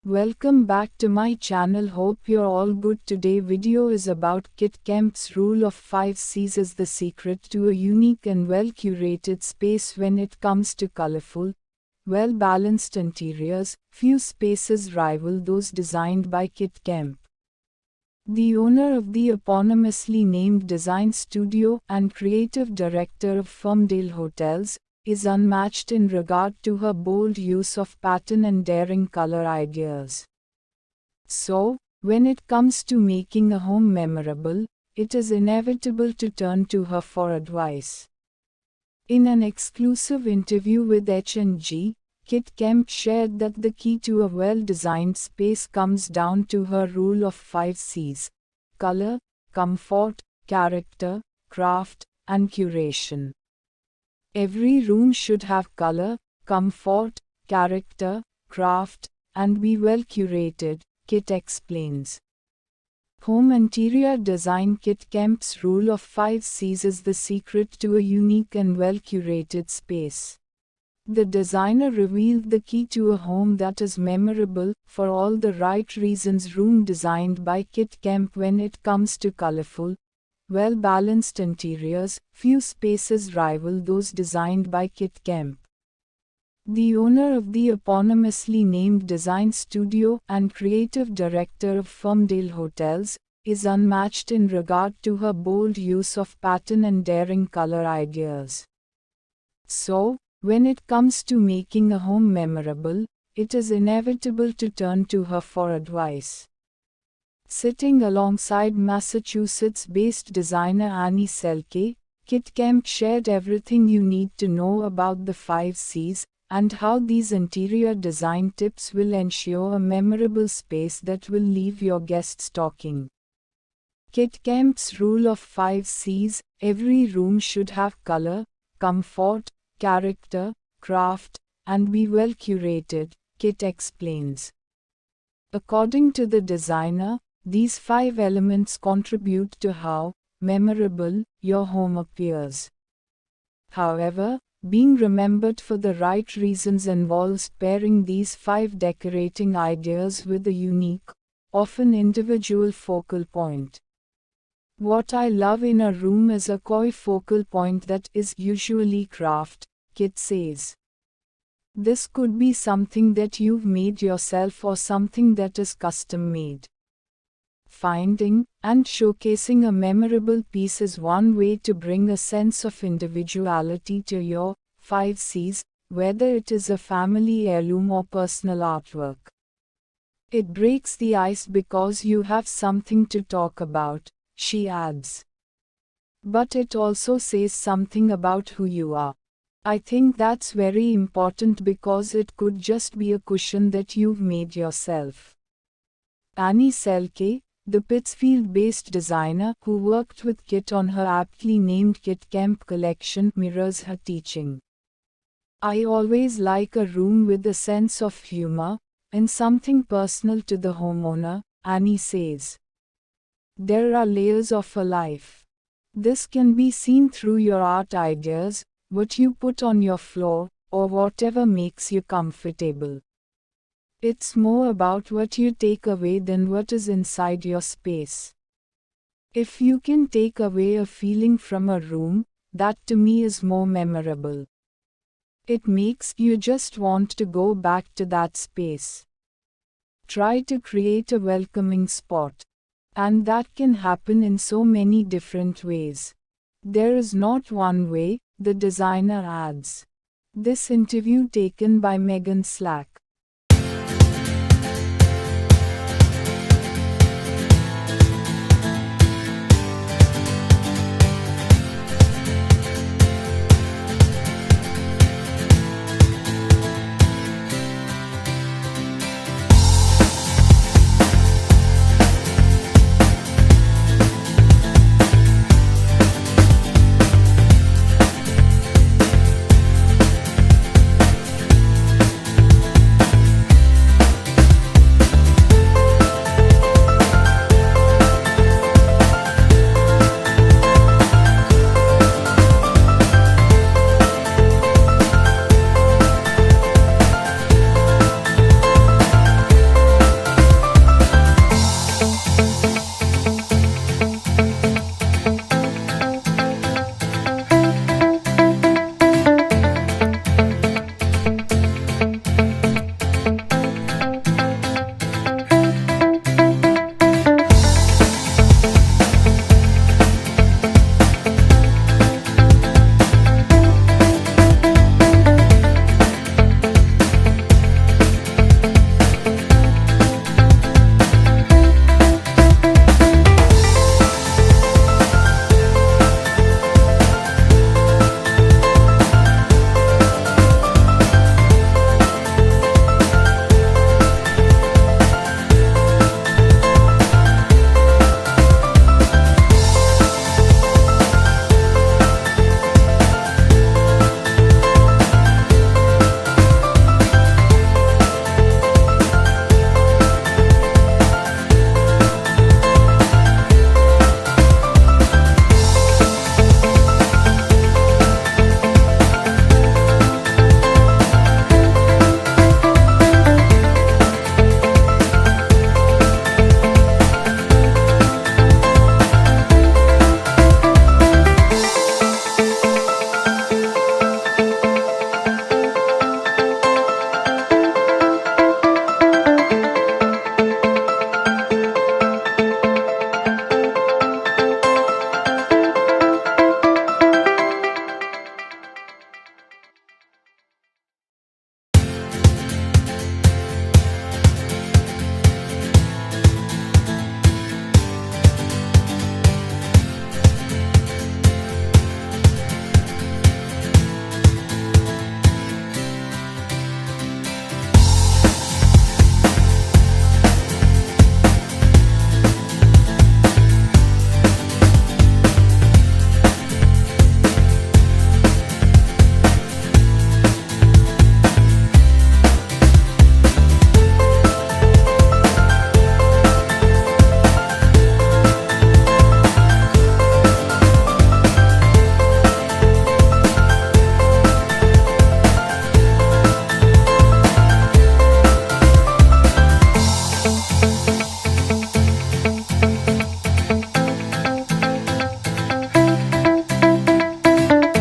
Welcome back to my channel. Hope you're all good. Today video is about Kit Kemp's rule of 5 C's as the secret to a unique and well-curated space when it comes to colorful, well-balanced interiors. Few spaces rival those designed by Kit Kemp. The owner of the eponymously named design studio and creative director of Firmdale Hotels, is unmatched in regard to her bold use of pattern and daring color ideas. So, when it comes to making a home memorable, it is inevitable to turn to her for advice. In an exclusive interview with H&G, Kit Kemp shared that the key to a well-designed space comes down to her rule of 5 C's: color, comfort, character, craft, and curation. Every room should have color, comfort, character, craft, and be well curated, Kit explains. Home interior design. Kit Kemp's rule of 5 C's is the secret to a unique and well curated space. The designer revealed the key to a home that is memorable for all the right reasons. Room designed by Kit Kemp. When it comes to colorful, well-balanced interiors, few spaces rival those designed by Kit Kemp. The owner of the eponymously named design studio and creative director of Firmdale Hotels, is unmatched in regard to her bold use of pattern and daring color ideas. So, when it comes to making a home memorable, it is inevitable to turn to her for advice. Sitting alongside Massachusetts-based designer Annie Selke, Kit Kemp shared everything you need to know about the 5 C's, and how these interior design tips will ensure a memorable space that will leave your guests talking. Kit Kemp's rule of 5 C's: every room should have color, comfort, character, craft, and be well curated, Kit explains. According to the designer, these 5 elements contribute to how memorable your home appears. However, being remembered for the right reasons involves pairing these 5 decorating ideas with a unique, often individual focal point. What I love in a room is a coy focal point that is usually craft, Kit says. This could be something that you've made yourself or something that is custom made. Finding and showcasing a memorable piece is one way to bring a sense of individuality to your 5 C's, whether it is a family heirloom or personal artwork. It breaks the ice because you have something to talk about, she adds. But it also says something about who you are. I think that's very important because it could just be a cushion that you've made yourself. Annie Selke, the Pittsfield-based designer who worked with Kit on her aptly named Kit Kemp collection, mirrors her teaching. I always like a room with a sense of humor, and something personal to the homeowner, Annie says. There are layers of a life. This can be seen through your art ideas, what you put on your floor, or whatever makes you comfortable. It's more about what you take away than what is inside your space. If you can take away a feeling from a room, that to me is more memorable. It makes you just want to go back to that space. Try to create a welcoming spot. And that can happen in so many different ways. There is not one way, the designer adds. This interview taken by Megan Slack.